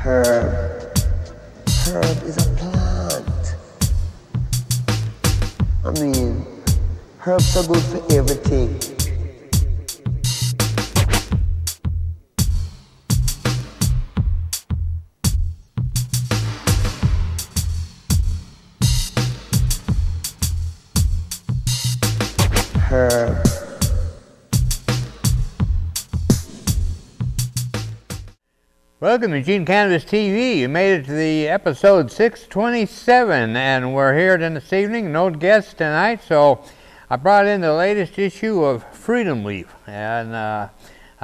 Herb. Herb is a plant. I mean, herbs are good for everything. Herb. Welcome to Eugene Cannabis TV. You made it to the episode 627, and we're here this evening. No guests tonight, so I brought in the latest issue of Freedom Leaf, and I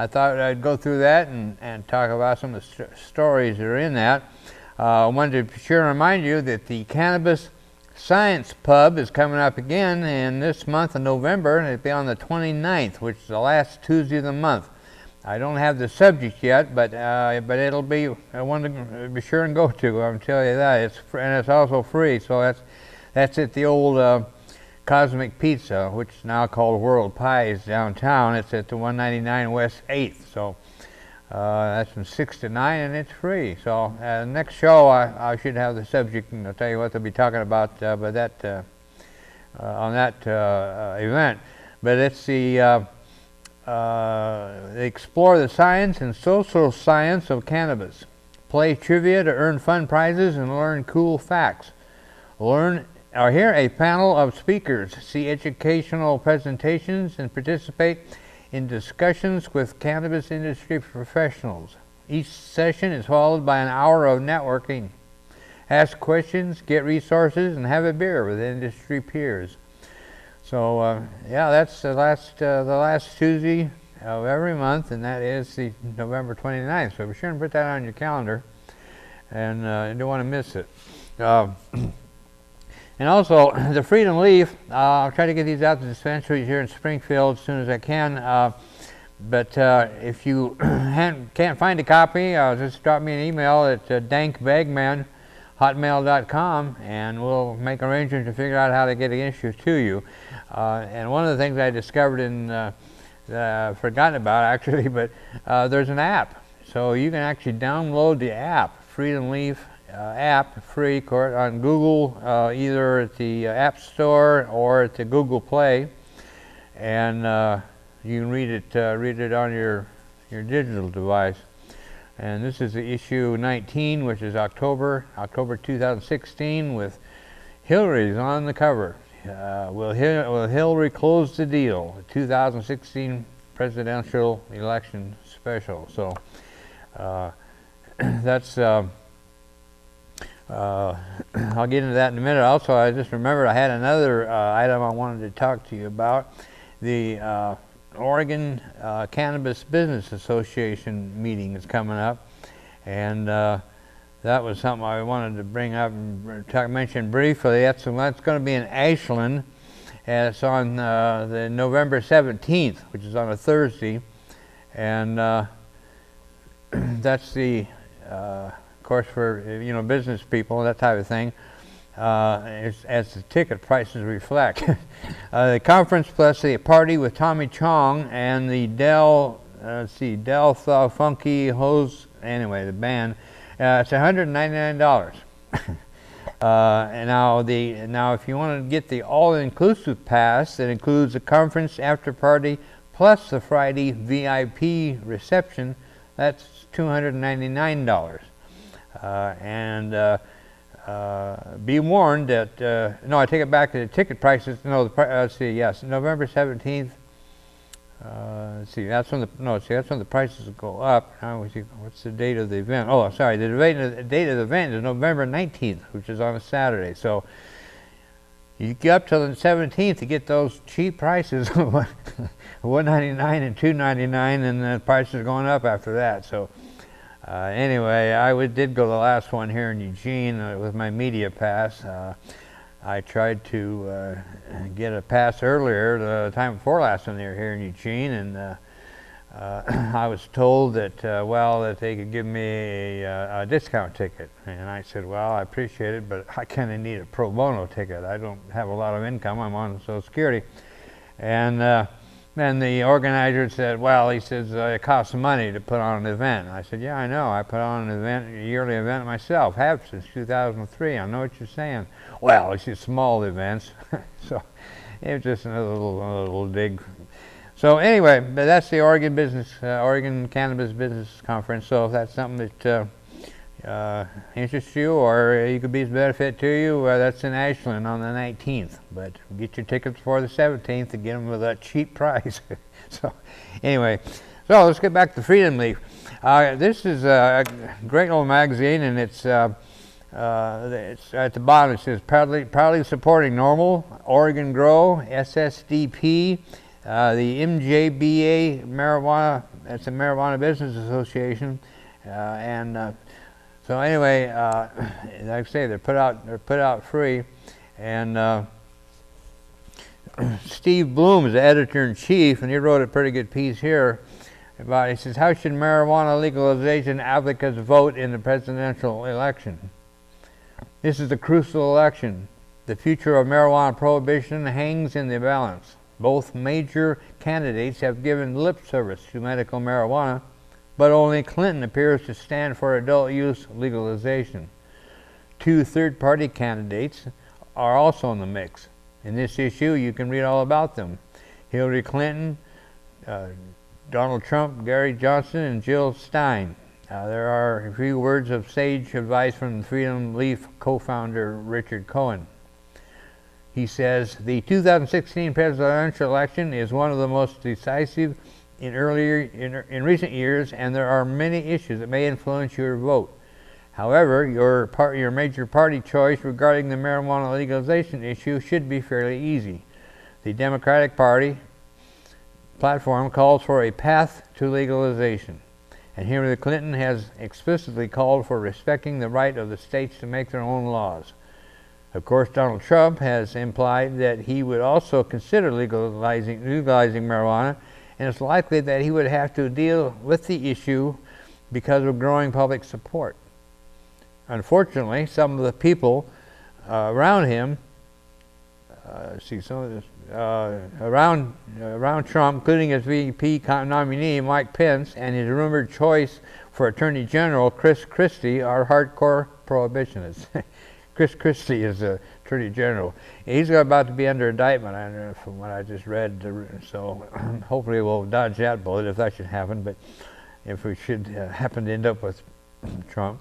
thought I'd go through that and talk about some of the stories that are in that. I wanted to be sure to remind you that the Cannabis Science Pub is coming up again in this month of November, and it'll be on the 29th, which is the last Tuesday of the month. I don't have the subject yet, but it'll be one to be sure and go to. I'll tell you that. And it's also free. So that's at the old Cosmic Pizza, which is now called Whirled Pies downtown. It's at the 199 West 8th. So that's from 6 to 9, and it's free. So next show I should have the subject, and I'll tell you what they'll be talking about on that event. But it's the they explore the science and social science of cannabis, play trivia to earn fun prizes, and learn cool facts. Hear a panel of speakers, see educational presentations, and participate in discussions with cannabis industry professionals. Each session is followed by an hour of networking. Ask questions, get resources, and have a beer with industry peers. So yeah, that's the last Tuesday of every month, and that is the November 29th. So be sure and put that on your calendar, and you don't want to miss it. And also the Freedom Leaf. I'll try to get these out to dispensaries here in Springfield as soon as I can. But if you can't find a copy, just drop me an email at dankbagman@hotmail.com, and we'll make arrangements to figure out how to get an issue to you. And one of the things I discovered forgotten about actually, but there's an app. So you can actually download the app, Freedom Leaf app, free on Google, either at the App Store or at the Google Play. And you can read it on your digital device. And this is the issue 19, which is October 2016, with Hillary's on the cover. Will Hillary close the deal? The 2016 presidential election special. So that's I'll get into that in a minute. Also, I just remembered I had another item I wanted to talk to you about. The Oregon Cannabis Business Association meeting is coming up, and that was something I wanted to bring up and mention briefly. That's going to be in Ashland, and it's on the November 17th, which is on a Thursday, and that's the of course for business people, that type of thing. As the ticket prices reflect. The conference plus the party with Tommy Chong and the Del Funky Hose, anyway, the band, it's $199. And now if you want to get the all-inclusive pass that includes the conference after party plus the Friday VIP reception, that's $299. Be warned that no, I take it back to the ticket prices. No, let's see. Yes, November 17th. Let's see. That's when the prices go up. Now we see what's the date of the event. Oh, sorry. The date of the event is November 19th, which is on a Saturday. So you get up till the 17th to get those cheap prices, $199 and $299, and the prices are going up after that. So. Anyway, I did go the last one here in Eugene with my media pass. I tried to get a pass earlier, the time before last when they were here in Eugene, and I was told that, that they could give me a discount ticket. And I said, well, I appreciate it, but I kind of need a pro bono ticket. I don't have a lot of income. I'm on Social Security. And And the organizer said, well, he says, it costs money to put on an event. I said, yeah, I know. I put on an event, a yearly event myself, have since 2003. I know what you're saying. Well, it's just small events. So it was just another little dig. So anyway, but that's the Oregon Cannabis Business Conference. So if that's something that interests you, or you could be of benefit to you, that's in Ashland on the 19th. But get your tickets before the 17th to get them with a cheap price. So anyway, so let's get back to Freedom Leaf. This is a great old magazine, and it's at the bottom. It says proudly supporting Normal, Oregon Grow, SSDP, the MJBA marijuana. That's the Marijuana Business Association, so anyway, like I say, they're put out free, and Steve Bloom is the editor-in-chief, and he wrote a pretty good piece here about. He says, "How should marijuana legalization advocates vote in the presidential election? This is a crucial election. The future of marijuana prohibition hangs in the balance. Both major candidates have given lip service to medical marijuana, but only Clinton appears to stand for adult use legalization. Two third-party candidates are also in the mix. In this issue, you can read all about them. Hillary Clinton, Donald Trump, Gary Johnson, and Jill Stein. There are a few words of sage advice from Freedom Leaf co-founder Richard Cohen. He says, the 2016 presidential election is one of the most decisive in recent years, and there are many issues that may influence your vote. However, your major party choice regarding the marijuana legalization issue should be fairly easy. The Democratic Party platform calls for a path to legalization, and Hillary Clinton has explicitly called for respecting the right of the states to make their own laws. Of course, Donald Trump has implied that he would also consider legalizing marijuana, and it's likely that he would have to deal with the issue because of growing public support. Unfortunately, some of the people around him, around Trump, including his VP nominee Mike Pence and his rumored choice for Attorney General Chris Christie, are hardcore prohibitionists. Chris Christie is the Attorney General. He's about to be under indictment, I know, from what I just read. So hopefully we'll dodge that bullet if that should happen. But if we should happen to end up with Trump.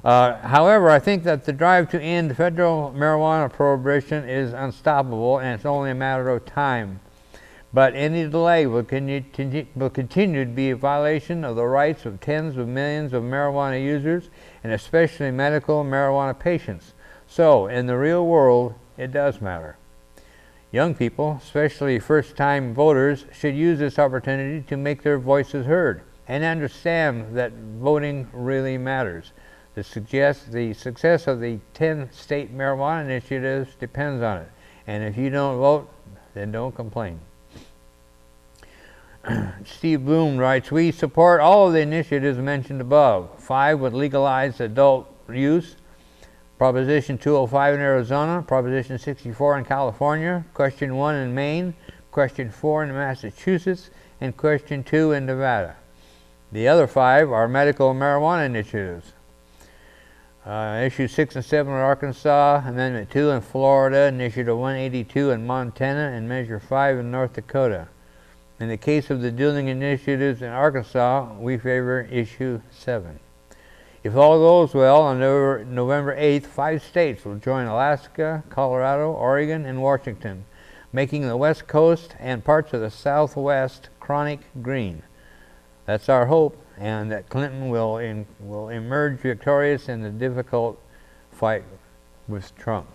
However, I think that the drive to end federal marijuana prohibition is unstoppable, and it's only a matter of time. But any delay will continue to be a violation of the rights of tens of millions of marijuana users, and especially medical marijuana patients. So, in the real world, it does matter. Young people, especially first-time voters, should use this opportunity to make their voices heard and understand that voting really matters. The success of the 10 state marijuana initiatives depends on it. And if you don't vote, then don't complain. Steve Bloom writes, we support all of the initiatives mentioned above. 5 would legalize adult use. Proposition 205 in Arizona, Proposition 64 in California, Question 1 in Maine, Question 4 in Massachusetts, and Question 2 in Nevada. The other 5 are medical marijuana initiatives. Issue 6 and 7 in Arkansas, Amendment 2 in Florida, Initiative 182 in Montana, and Measure 5 in North Dakota. In the case of the dueling initiatives in Arkansas, we favor Issue 7. If all goes well, on November 8th, 5 states will join Alaska, Colorado, Oregon, and Washington, making the West Coast and parts of the Southwest chronic green. That's our hope, and that Clinton will emerge victorious in the difficult fight with Trump.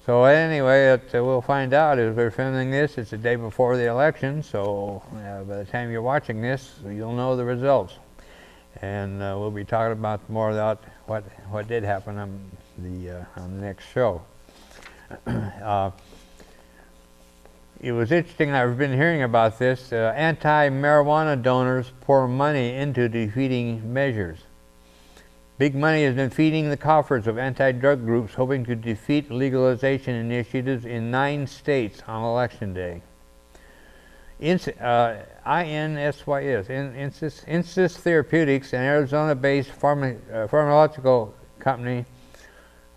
So anyway, we'll find out as we're filming this. It's the day before the election, so by the time you're watching this, you'll know the results. And we'll be talking about more about what did happen on the next show. It was interesting. I've been hearing about this. Anti-marijuana donors pour money into defeating measures. Big money has been feeding the coffers of anti-drug groups hoping to defeat legalization initiatives in 9 states on Election Day. Insys Therapeutics, an Arizona-based pharmaceutical company,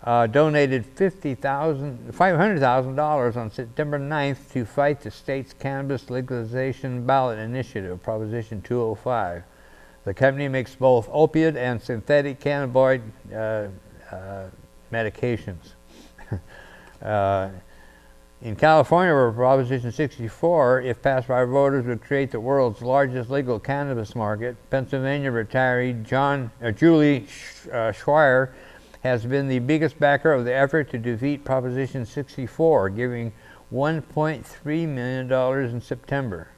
donated $500,000 on September 9th to fight the state's cannabis legalization ballot initiative, Proposition 205. The company makes both opiate and synthetic cannabinoid medications. In California, where Proposition 64, if passed by voters, would create the world's largest legal cannabis market, Pennsylvania retiree Julie Schreier has been the biggest backer of the effort to defeat Proposition 64, giving $1.3 million in September.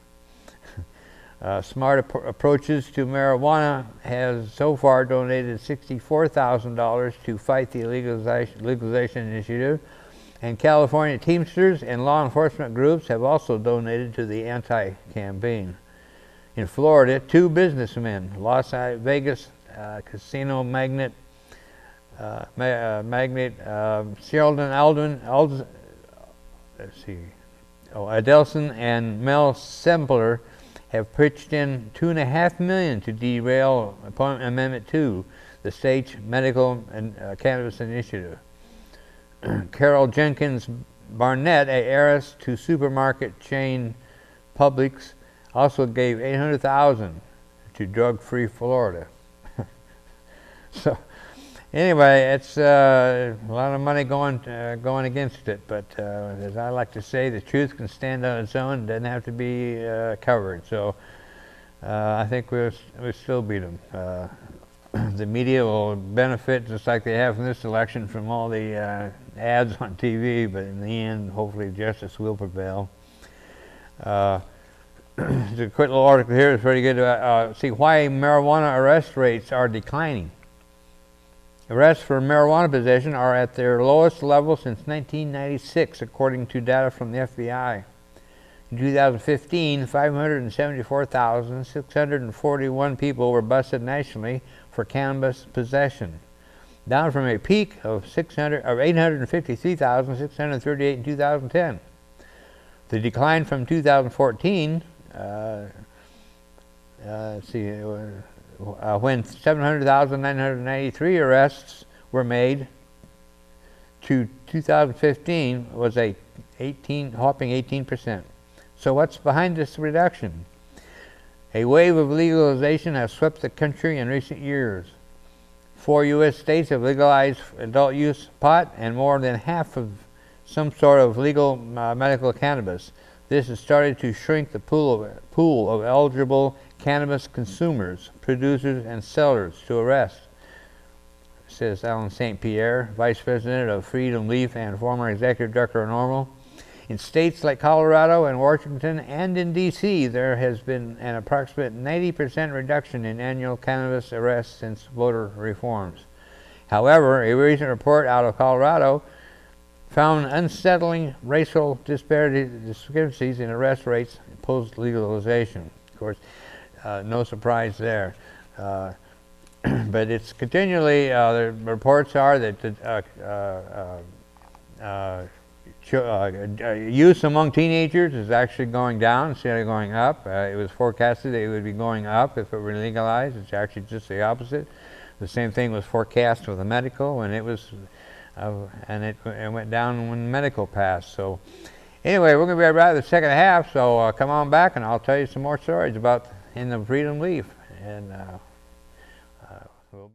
Smart Approaches to Marijuana has so far donated $64,000 to fight the legalization initiative, and California Teamsters and law enforcement groups have also donated to the anti-campaign. In Florida, two businessmen, Las Vegas casino magnate Sheldon Adelson and Mel Sempler, have pitched in $2.5 million to derail Amendment 2, the state's medical and cannabis initiative. Carol Jenkins Barnett, a heiress to supermarket chain Publix, also gave $800,000 to Drug-Free Florida. So, anyway, it's a lot of money going against it, but as I like to say, the truth can stand on its own. It doesn't have to be covered. So I think we'll still beat them. The media will benefit, just like they have in this election, from all the ads on TV, but in the end, hopefully justice will prevail. There's a quick little article here that's pretty good about see why marijuana arrest rates are declining. Arrests for marijuana possession are at their lowest level since 1996, according to data from the FBI. In 2015, 574,641 people were busted nationally for cannabis possession, down from a peak of 853,638 in 2010. The decline from 2014, when 700,993 arrests were made, to 2015 was a whopping 18%. So what's behind this reduction? A wave of legalization has swept the country in recent years. 4 U.S. states have legalized adult use pot, and more than half of some sort of legal medical cannabis. This has started to shrink the pool of eligible cannabis consumers, producers, and sellers to arrest, says Alan St. Pierre, Vice President of Freedom Leaf and former Executive Director of NORML. In states like Colorado and Washington and in D.C., there has been an approximate 90% reduction in annual cannabis arrests since voter reforms. However, a recent report out of Colorado found unsettling racial discrepancies in arrest rates post-legalization. Of course, no surprise there. But it's continually, the reports are that use among teenagers is actually going down instead of going up. It was forecasted that it would be going up if it were legalized. It's actually just the opposite. The same thing was forecast with the medical, and it was, it went down when medical passed. So anyway, we're going to be right at the second half, so come on back and I'll tell you some more stories about in the Freedom Leaf. And we'll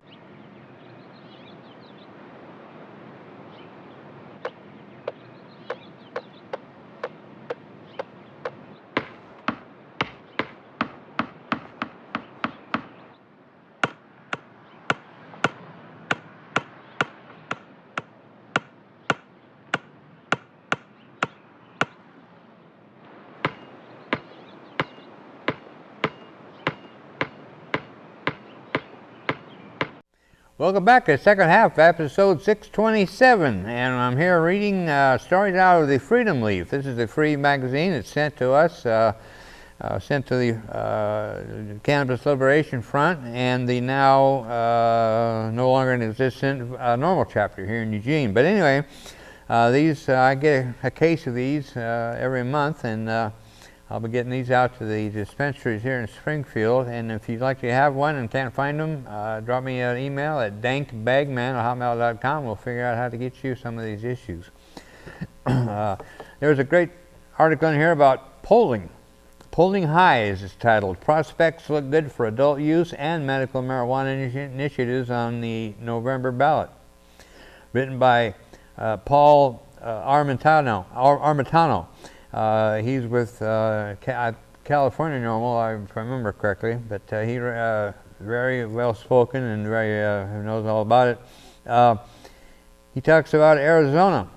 Welcome back to the second half of episode 627, and I'm here reading stories out of the Freedom Leaf. This is a free magazine. It's sent to us, sent to the Cannabis Liberation Front and the now no longer in existence NORML chapter here in Eugene. But anyway, these I get a case of these every month, and I'll be getting these out to the dispensaries here in Springfield, and if you'd like to have one and can't find them, drop me an email at dankbagman@hotmail.com. We'll figure out how to get you some of these issues. There's a great article in here about polling. Polling Highs is titled, Prospects Look Good for Adult Use and Medical Marijuana Initiatives on the November Ballot. Written by Paul Armentano. He's with California NORML, if I remember correctly, but he's very well spoken and very knows all about it. He talks about Arizona.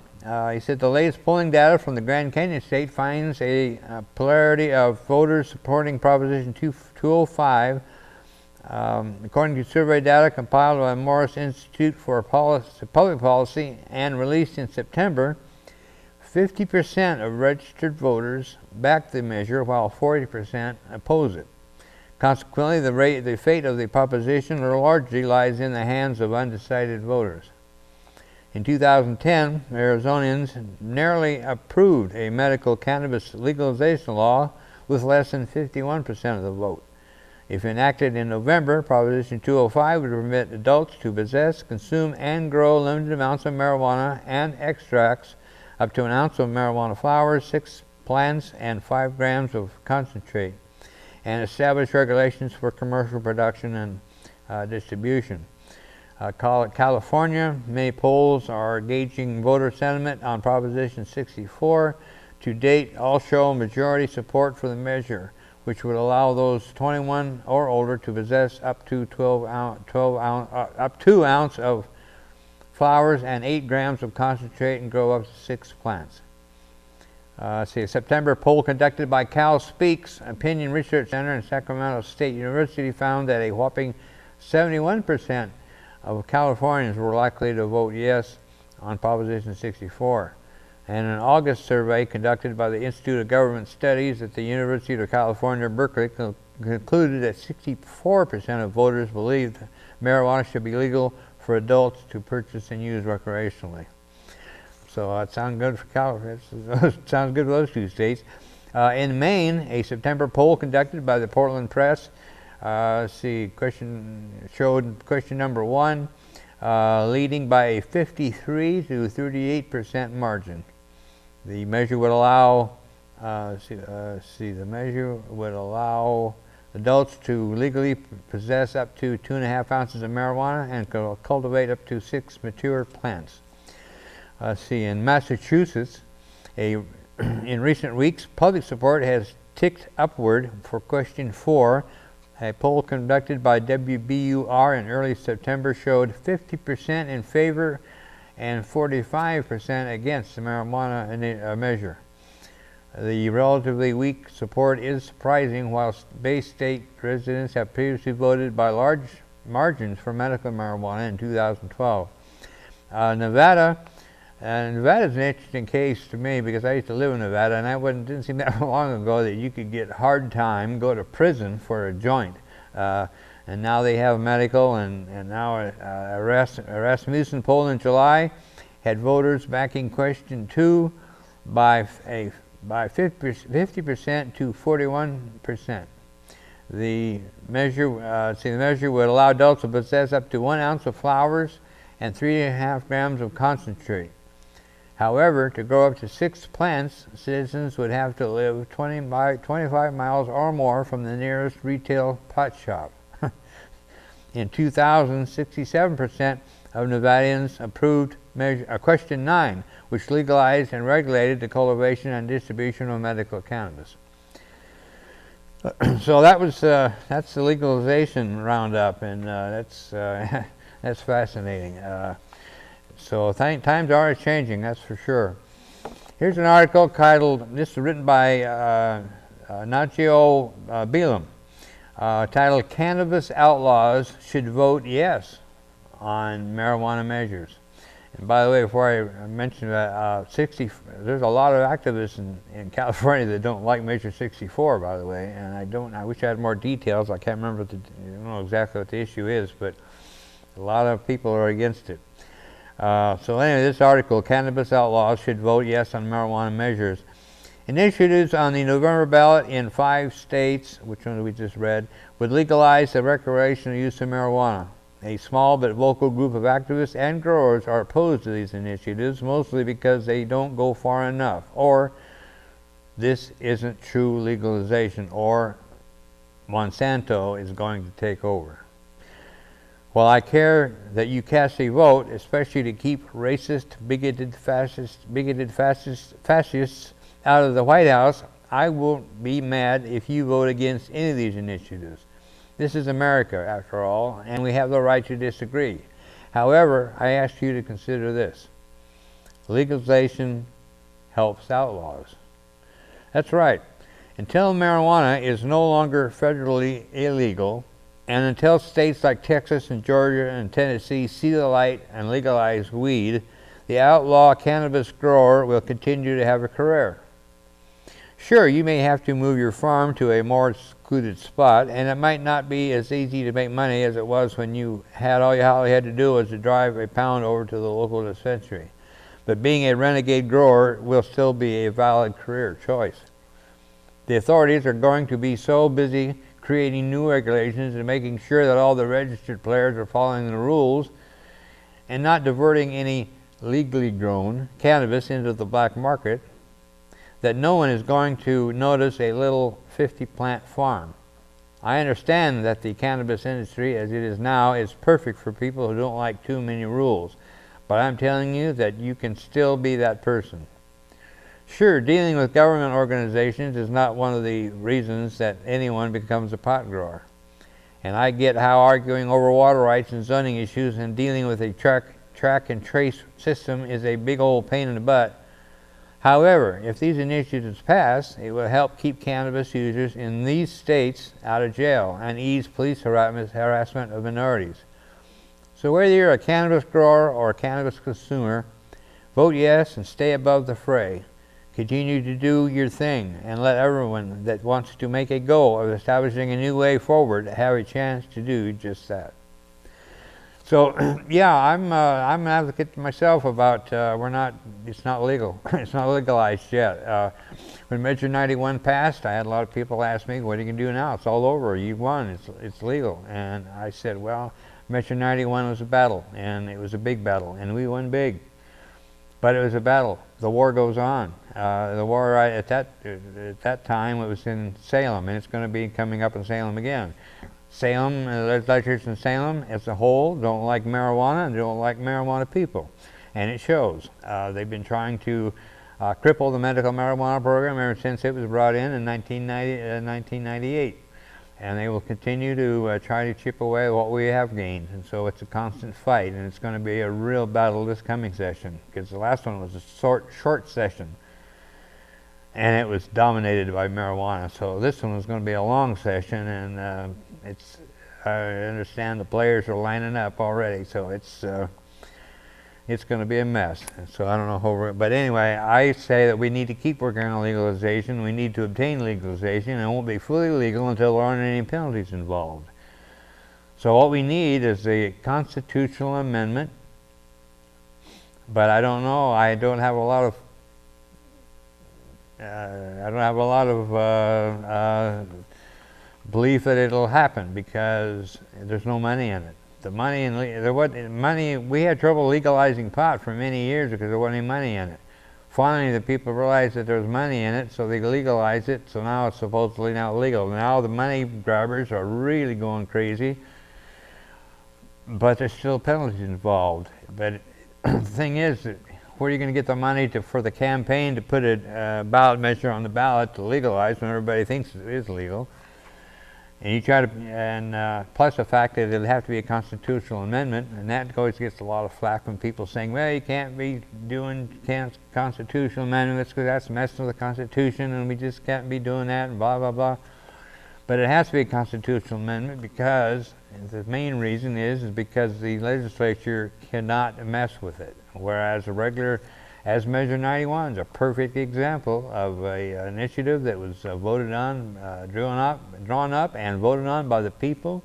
He said the latest polling data from the Grand Canyon State finds a plurality of voters supporting Proposition 205. According to survey data compiled by the Morris Institute for Public Policy and released in September, 50% of registered voters back the measure, while 40% oppose it. Consequently, the fate of the proposition largely lies in the hands of undecided voters. In 2010, Arizonans narrowly approved a medical cannabis legalization law with less than 51% of the vote. If enacted in November, Proposition 205 would permit adults to possess, consume, and grow limited amounts of marijuana and extracts up to an ounce of marijuana flowers, 6 plants, and 5 grams of concentrate, and establish regulations for commercial production and distribution. California, many polls are gauging voter sentiment on Proposition 64. To date, all show majority support for the measure, which would allow those 21 or older to possess up to 2 ounce of flowers and 8 grams of concentrate and grow up to 6 plants. A September poll conducted by Cal Speaks Opinion Research Center in Sacramento State University found that a whopping 71% of Californians were likely to vote yes on Proposition 64. And an August survey conducted by the Institute of Government Studies at the University of California, Berkeley, concluded that 64% of voters believed marijuana should be legal for adults to purchase and use recreationally. So that sounds good for California. Sounds good for those 2 states. In Maine, a September poll conducted by the Portland Press showed question number 1 leading by a 53 to 38% margin. The measure would allow adults to legally possess up to 2.5 ounces of marijuana and cultivate up to 6 mature plants. In Massachusetts, in recent weeks, public support has ticked upward for question 4. A poll conducted by WBUR in early September showed 50% in favor and 45% against the marijuana measure. The relatively weak support is surprising, while Bay State residents have previously voted by large margins for medical marijuana in 2012. Nevada is an interesting case to me because I used to live in Nevada, and didn't seem that long ago that you could get hard time, go to prison for a joint. And now they have medical, and now Rasmussen poll in July had voters backing question 2 by 50% to 41%. The measure would allow adults to possess up to 1 ounce of flowers and 3.5 grams of concentrate. However, to grow up to 6 plants, citizens would have to live 25 miles or more from the nearest retail pot shop. In 2000, 67% of Nevadians approved question 9, which legalized and regulated the cultivation and distribution of medical cannabis. So that's the legalization roundup, and that's fascinating. So times are changing, that's for sure. Here's an article titled, this is written by Nacho Belam, titled Cannabis Outlaws Should Vote Yes on Marijuana Measures. And by the way, before I mention that, there's a lot of activists in California that don't like Measure 64, by the way, and I wish I had more details. I can't remember, I don't know exactly what the issue is, but a lot of people are against it. So anyway, this article, Cannabis Outlaws Should Vote Yes on Marijuana Measures, Initiatives on the November ballot in 5 states, which one we just read, would legalize the recreational use of marijuana. A small but vocal group of activists and growers are opposed to these initiatives, mostly because they don't go far enough, or this isn't true legalization, or Monsanto is going to take over. While I care that you cast a vote, especially to keep racist, bigoted fascists out of the White House, I won't be mad if you vote against any of these initiatives. This is America, after all, and we have the right to disagree. However, I ask you to consider this. Legalization helps outlaws. That's right. Until marijuana is no longer federally illegal, and until states like Texas and Georgia and Tennessee see the light and legalize weed, the outlaw cannabis grower will continue to have a career. Sure, you may have to move your farm to a more secluded spot, and it might not be as easy to make money as it was when all you had to do was to drive a pound over to the local dispensary. But being a renegade grower will still be a valid career choice. The authorities are going to be so busy creating new regulations and making sure that all the registered players are following the rules and not diverting any legally grown cannabis into the black market, that no one is going to notice a little 50-plant farm. I understand that the cannabis industry as it is now is perfect for people who don't like too many rules, but I'm telling you that you can still be that person. Sure, dealing with government organizations is not one of the reasons that anyone becomes a pot grower. And I get how arguing over water rights and zoning issues and dealing with a track and trace system is a big old pain in the butt. However, if these initiatives pass, it will help keep cannabis users in these states out of jail and ease police harassment of minorities. So whether you're a cannabis grower or a cannabis consumer, vote yes and stay above the fray. Continue to do your thing and let everyone that wants to make a go of establishing a new way forward have a chance to do just that. So, yeah, I'm an advocate myself about it's not legal. It's not legalized yet. When Measure 91 passed, I had a lot of people ask me, what are you going to do now? It's all over. You won. It's legal. And I said, well, Measure 91 was a battle, and it was a big battle, and we won big. But it was a battle. The war goes on. The war at that time, it was in Salem, and it's going to be coming up in Salem again. Salem, legislatures in Salem as a whole don't like marijuana and don't like marijuana people, and it shows. They've been trying to cripple the medical marijuana program ever since it was brought in 1998, and they will continue to try to chip away what we have gained, and so it's a constant fight, and it's going to be a real battle this coming session, because the last one was a short session, and it was dominated by marijuana. So this one was going to be a long session, and I understand the players are lining up already, so it's going to be a mess. And so I don't know how but anyway, I say that we need to keep working on legalization. We need to obtain legalization, and it won't be fully legal until there aren't any penalties involved. So what we need is a constitutional amendment, but I don't know. I don't have a lot of belief that it'll happen, because there's no money in it. The money we had trouble legalizing pot for many years because there wasn't any money in it. Finally, the people realized that there was money in it, so they legalized it. So now it's supposedly now legal. Now the money grabbers are really going crazy, but there's still penalties involved. But the thing is, that where are you going to get the money for the campaign to put a ballot measure on the ballot to legalize when everybody thinks it is legal? And you try to, plus the fact that it'll have to be a constitutional amendment, and that always gets a lot of flack from people saying, well, you can't be doing constitutional amendments because that's messing with the Constitution, and we just can't be doing that, and blah, blah, blah. But it has to be a constitutional amendment because the main reason is because the legislature cannot mess with it, whereas as Measure 91 is a perfect example of an initiative that was voted on, drawn up and voted on by the people,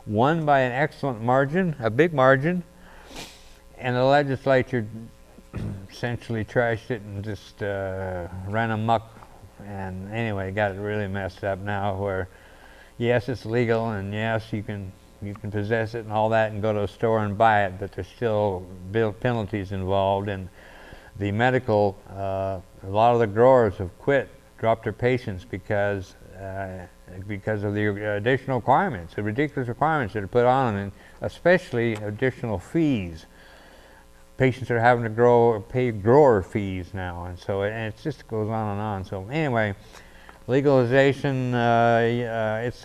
won by an excellent margin, a big margin, and the legislature essentially trashed it and just ran amok And anyway, got it really messed up now where, yes, it's legal, and yes, you can possess it and all that and go to a store and buy it, but there's still penalties involved. And the medical, a lot of the growers have dropped their patients because of the additional requirements, the ridiculous requirements that are put on them, and especially additional fees. Patients are having to pay grower fees now, and so it just goes on and on. So anyway, legalization, it's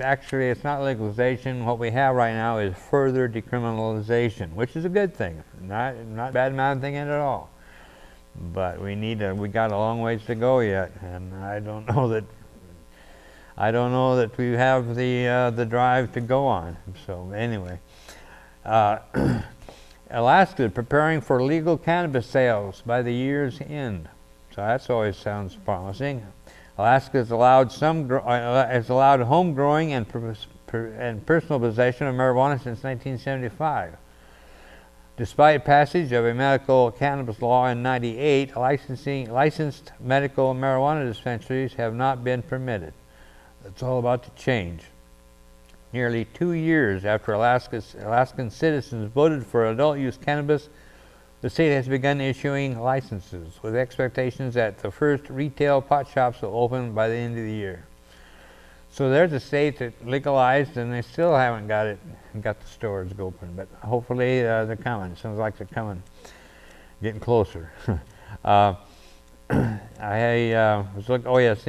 not legalization. What we have right now is further decriminalization, which is a good thing, not a bad thing at all. But we got a long ways to go yet, and I don't know that we have the drive to go on. So anyway, Alaska is preparing for legal cannabis sales by the year's end. So that always sounds promising. Alaska has allowed home growing and personal possession of marijuana since 1975. Despite passage of a medical cannabis law in '98, licensed medical marijuana dispensaries have not been permitted. It's all about to change. Nearly 2 years after Alaskan citizens voted for adult use cannabis, the state has begun issuing licenses with expectations that the first retail pot shops will open by the end of the year. So there's a state that legalized, and they still haven't got the stores open, but hopefully they're coming. It sounds like they're coming, getting closer. I was looking. Oh yes,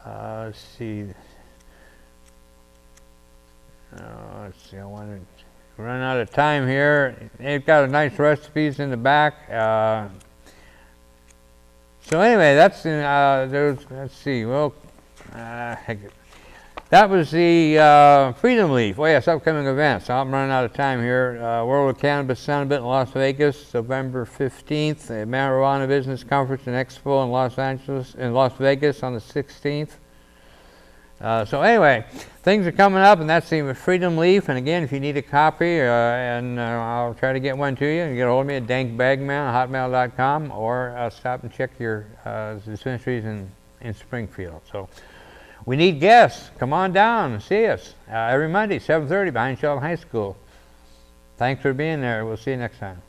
let's see. Let's see. I wanted to run out of time here. They've got a nice recipes in the back. So anyway, that's let's see. Well. That was the Freedom Leaf. Oh yes, upcoming events. I'm running out of time here. World Cannabis Summit in Las Vegas, November 15th. A Marijuana Business Conference and Expo in Las Vegas on the 16th. So anyway, things are coming up, and that's the Freedom Leaf. And again, if you need a copy, I'll try to get one to you. You can get a hold of me at dankbagman@hotmail.com, or stop and check your dispensaries in Springfield. So we need guests. Come on down and see us every Monday, 7:30 behind Sheldon High School. Thanks for being there. We'll see you next time.